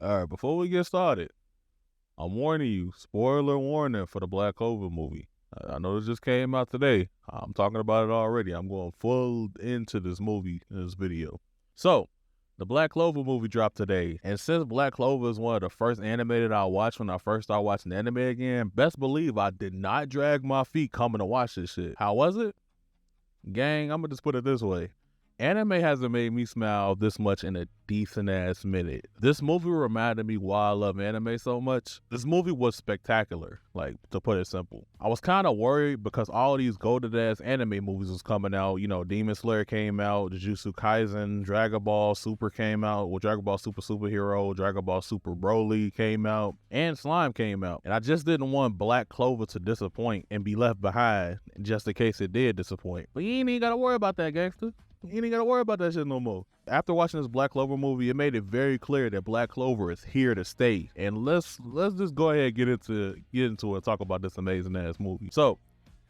All right, before we get started, I'm warning you, spoiler warning for the Black Clover movie. I know it just came out today. I'm talking about it already. I'm going full into this movie in this video. So, the Black Clover movie dropped today, and since Black Clover is one of the first animated I watched when I first started watching anime again, best believe I did not drag my feet coming to watch this shit. How was it? Gang, I'm gonna just put it this way. Anime hasn't made me smile this much in a decent ass minute. This movie reminded me why I love anime so much. This movie was spectacular, like, to put it simple. I was kind of worried because all these goated ass anime movies was coming out. You know, Demon Slayer came out, Jujutsu Kaisen, Dragon Ball Super came out, well, Dragon Ball Super Superhero, Dragon Ball Super Broly came out, and Slime came out. And I just didn't want Black Clover to disappoint and be left behind just in case it did disappoint. But you ain't even gotta worry about that, gangster. You ain't gotta worry about that shit no more. After watching this Black Clover movie, it made it very clear that Black Clover is here to stay. And let's just go ahead and get into it and talk about this amazing ass movie. So,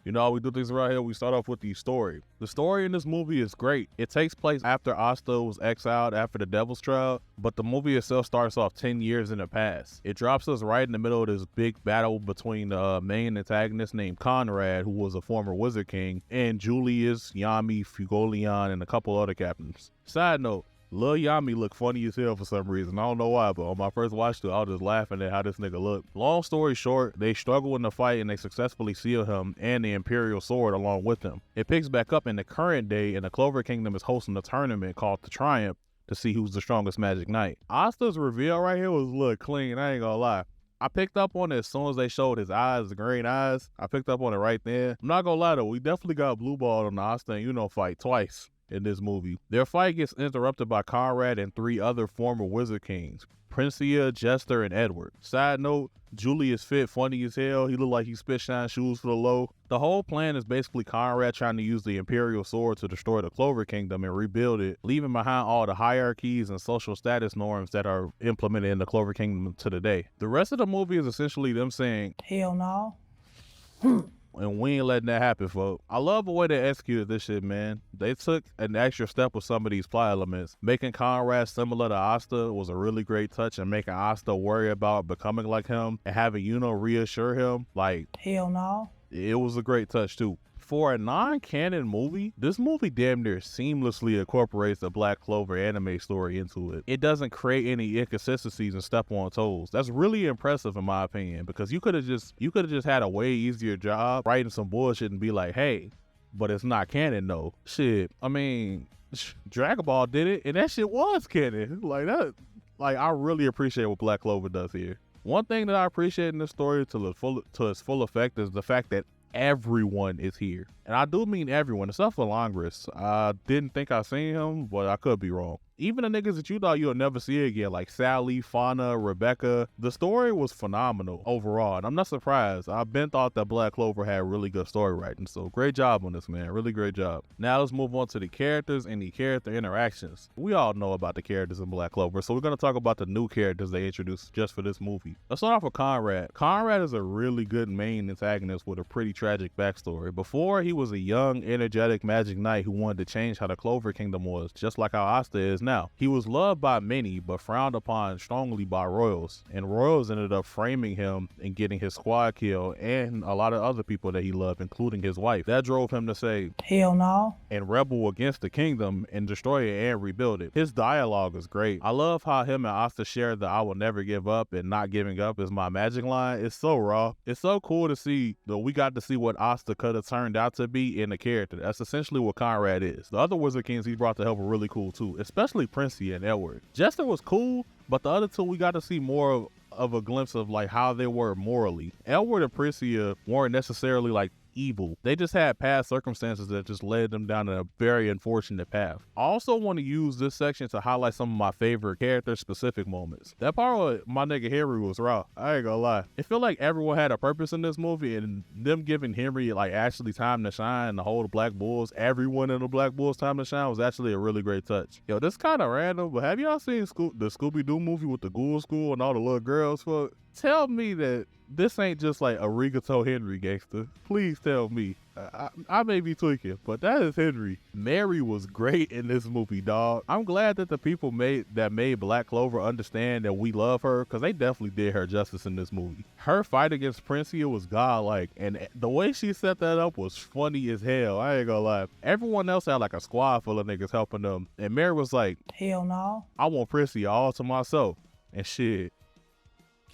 you know how we do things around here? We start off with the story. The story in this movie is great. It takes place after Asta was exiled after the Devil's Trial, but the movie itself starts off 10 years in the past. It drops us right in the middle of this big battle between the main antagonist named Conrad, who was a former Wizard King, and Julius, Yami, Fugolion, and a couple other captains. Side note, Lil Yami looked funny as hell for some reason. I don't know why, but on my first watch through, I was just laughing at how this nigga looked. Long story short, they struggle in the fight and they successfully seal him and the Imperial Sword along with him. It picks back up in the current day, and the Clover Kingdom is hosting a tournament called the Triumph to see who's the strongest Magic Knight. Asta's reveal right here was a little clean, I ain't gonna lie. I picked up on it as soon as they showed his eyes, the green eyes. I picked up on it right there. I'm not gonna lie though, we definitely got blue ball on the Asta and Yuno fight twice in this movie. Their fight gets interrupted by Conrad and 3 other former Wizard Kings, Princia, Jester, and Edward. Side note, Julius fit funny as hell. He looked like he spit shine shoes for the low. The whole plan is basically Conrad trying to use the Imperial Sword to destroy the Clover Kingdom and rebuild it, leaving behind all the hierarchies and social status norms that are implemented in the Clover Kingdom to today. The rest of the movie is essentially them saying, hell no. And we ain't letting that happen, folks. I love the way they executed this shit, man. They took an extra step with some of these plot elements. Making Conrad similar to Asta was a really great touch, and making Asta worry about becoming like him and having Yuno reassure him, like, hell no. It was a great touch too. For a non-canon movie, this movie damn near seamlessly incorporates the Black Clover anime story into it. It doesn't create any inconsistencies and step on toes. That's really impressive in my opinion, because you could have just had a way easier job writing some bullshit and be like, hey, but it's not canon though. Shit, I mean, Dragon Ball did it and that shit was canon. Like that, like I really appreciate what Black Clover does here. One thing that I appreciate in this story to its full effect is the fact that everyone is here. And I do mean everyone, except for Longris. I didn't think I seen him, but I could be wrong. Even the niggas that you thought you'll never see again, like Sally, Fauna, Rebecca. The story was phenomenal overall, and I'm not surprised. I've been thought that Black Clover had really good story writing, so great job on this, man. Really great job. Now let's move on to the characters and the character interactions. We all know about the characters in Black Clover, so we're going to talk about the new characters they introduced just for this movie. Let's start off with Conrad. Conrad is a really good main antagonist with a pretty tragic backstory. Before, he was a young, energetic Magic Knight who wanted to change how the Clover Kingdom was, just like how Asta is now. He was loved by many, but frowned upon strongly by royals, and royals ended up framing him and getting his squad killed and a lot of other people that he loved, including his wife. That drove him to say, hell no, and rebel against the kingdom and destroy it and rebuild it. His dialogue is great. I love how him and Asta share the I will never give up and not giving up is my magic line. It's so raw. It's so cool to see that we got to see what Asta could have turned out to be in the character. That's essentially what Conrad is. The other Wizard Kings he brought to help were really cool too, especially Princia and Edward. Jester was cool, but the other two we got to see more of a glimpse of like how they were morally. Edward and Princia weren't necessarily like evil. They just had past circumstances that just led them down a very unfortunate path. I also want to use this section to highlight some of my favorite character specific moments. That part with my nigga Henry was raw. I ain't gonna lie. It felt like everyone had a purpose in this movie, and them giving Henry like actually time to shine, the whole Black Bulls, everyone in the Black Bulls time to shine was actually a really great touch. Yo, this kind of random, but have y'all seen the Scooby-Doo movie with the Ghoul School and all the little girls? Tell me that this ain't just like Arigato Henry, gangster. Please tell me. I may be tweaking, but that is Henry. Mary was great in this movie, dog. I'm glad that the people made Black Clover understand that we love her, because they definitely did her justice in this movie. Her fight against Princia was godlike, and the way she set that up was funny as hell. I ain't gonna lie. Everyone else had like a squad full of niggas helping them, and Mary was like, Hell no. I want Princia all to myself. And shit,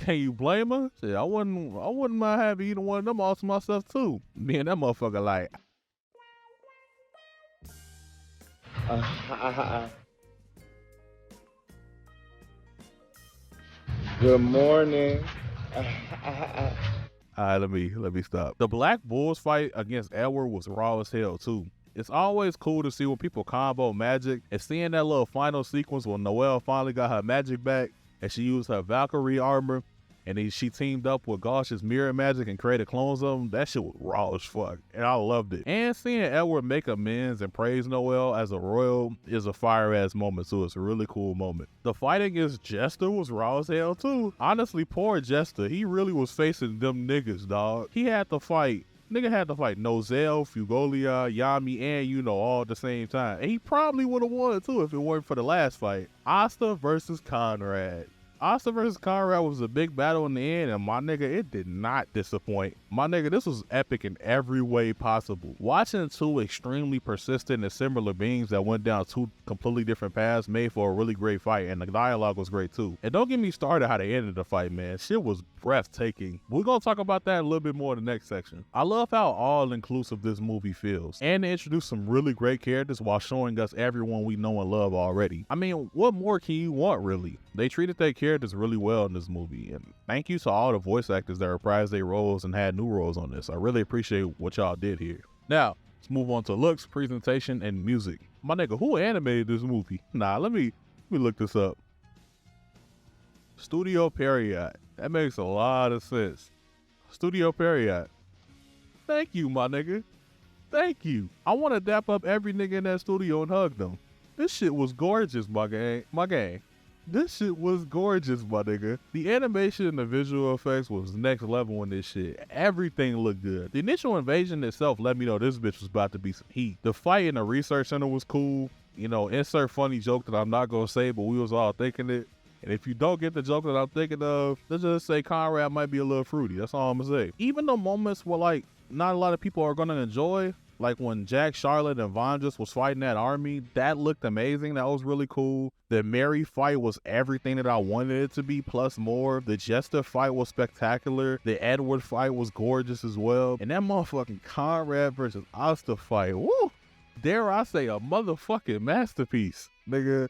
can you blame her? Shit, I wouldn't mind having either one of them all to myself too. Me and that motherfucker like. Good morning. Alright, let me stop. The Black Bulls fight against Edward was raw as hell too. It's always cool to see when people combo magic, and seeing that little final sequence when Noelle finally got her magic back and she used her Valkyrie armor, and then she teamed up with Gosh's mirror magic and created clones of them. That shit was raw as fuck, and I loved it. And seeing Edward make amends and praise Noelle as a royal is a fire-ass moment too. It's a really cool moment. The fight against Jester was raw as hell too. Honestly, poor Jester, he really was facing them niggas, dog. Nigga had to fight Nozel, Fugolia, Yami, and all at the same time. And he probably would have won too if it weren't for the last fight. Asta versus Conrad. Asta versus Conrad was a big battle in the end, and my nigga, it did not disappoint. My nigga, this was epic in every way possible. Watching two extremely persistent and similar beings that went down two completely different paths made for a really great fight, and the dialogue was great too. And don't get me started how they ended the fight, man. Shit was breathtaking. We're gonna talk about that a little bit more in the next section. I love how all-inclusive this movie feels, and they introduced some really great characters while showing us everyone we know and love already. I mean, what more can you want, really? They treated their characters really well in this movie, and thank you to all the voice actors that reprised their roles and had new roles on this. I really appreciate what y'all did here. Now, let's move on to looks, presentation, and music. My nigga, who animated this movie? Nah, let me look this up. Studio Period. That makes a lot of sense. Studio Period. Thank you, my nigga. Thank you. I want to dap up every nigga in that studio and hug them. This shit was gorgeous, my gang. This shit was gorgeous, my nigga. The animation and the visual effects was next level in this shit. Everything looked good. The initial invasion itself let me know this bitch was about to be some heat. The fight in the research center was cool. Insert funny joke that I'm not gonna say, but we was all thinking it. And if you don't get the joke that I'm thinking of, let's just say Conrad might be a little fruity. That's all I'm gonna say. Even the moments where like not a lot of people are gonna enjoy, like when Jack, Charlotte, and Von just was fighting that army, that looked amazing. That was really cool. The Mary fight was everything that I wanted it to be, plus more. The Jester fight was spectacular. The Edward fight was gorgeous as well. And that motherfucking Conrad versus Asta fight, woo! Dare I say a motherfucking masterpiece, nigga.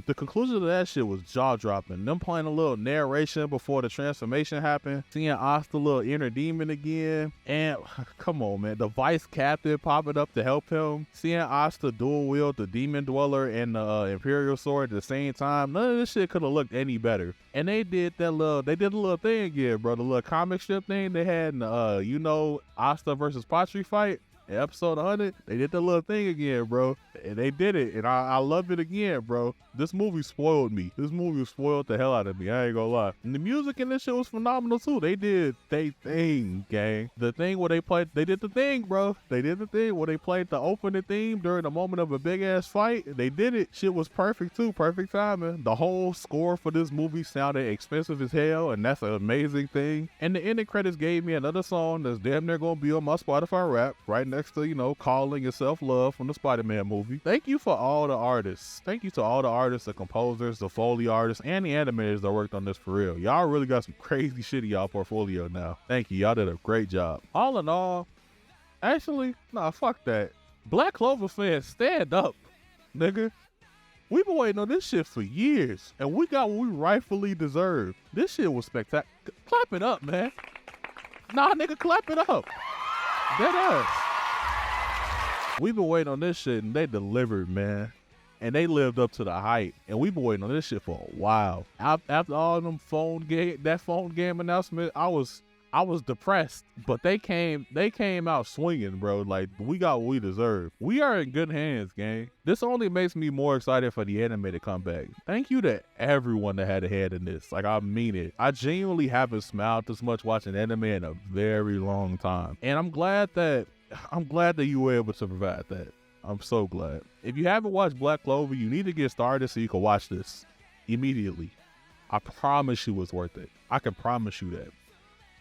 The conclusion of that shit was jaw-dropping. Them playing a little narration before the transformation happened. Seeing Asta little inner demon again. And, come on, man. The vice captain popping up to help him. Seeing Asta dual wield the demon dweller and the imperial sword at the same time. None of this shit could have looked any better. And they did the little thing again, bro. The little comic strip thing they had in the, Asta versus Patri fight. In episode 100, they did the little thing again, bro. And they did it. And I love it again, bro. This movie spoiled me. This movie spoiled the hell out of me. I ain't gonna lie. And the music in this shit was phenomenal, too. They did they thing, gang. The thing where they did the thing, bro. They did the thing where they played the opening theme during the moment of a big-ass fight. They did it. Shit was perfect, too. Perfect timing. The whole score for this movie sounded expensive as hell, and that's an amazing thing. And the ending credits gave me another song that's damn near gonna be on my Spotify rap right next to, Calling Yourself Love from the Spider-Man movie. Thank you for all the artists. Thank you to all the artists, the composers, the Foley artists, and the animators that worked on this for real. Y'all really got some crazy shit in y'all portfolio now. Thank you. Y'all did a great job. All in all, actually, nah, fuck that. Black Clover fans, stand up, nigga. We've been waiting on this shit for years, and we got what we rightfully deserve. This shit was spectacular. Clap it up, man. Nah, nigga, clap it up. Dead ass. We've been waiting on this shit, and they delivered, man. And they lived up to the hype. And we've been waiting on this shit for a while. After all them phone game announcement, I was depressed. But they came out swinging, bro. Like, we got what we deserve. We are in good hands, gang. This only makes me more excited for the animated comeback. Thank you to everyone that had a hand in this. Like, I mean it. I genuinely haven't smiled this much watching anime in a very long time. And I'm glad that I'm glad that you were able to provide that. I'm so glad. If you haven't watched Black Clover, you need to get started so you can watch this immediately. I promise you it's worth it. I can promise you that.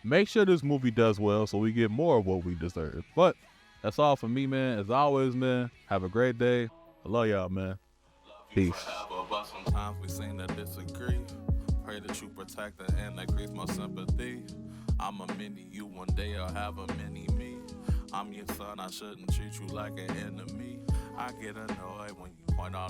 Make sure this movie does well so we get more of what we deserve. But that's all for me, man. As always, man, have a great day. I love y'all, man. Peace. But sometimes we seem to disagree. Pray that you protect her and increase my sympathy. I'm a mini you, one day I'll have a mini me. I'm your son, I shouldn't treat you like an enemy. I get annoyed when you point out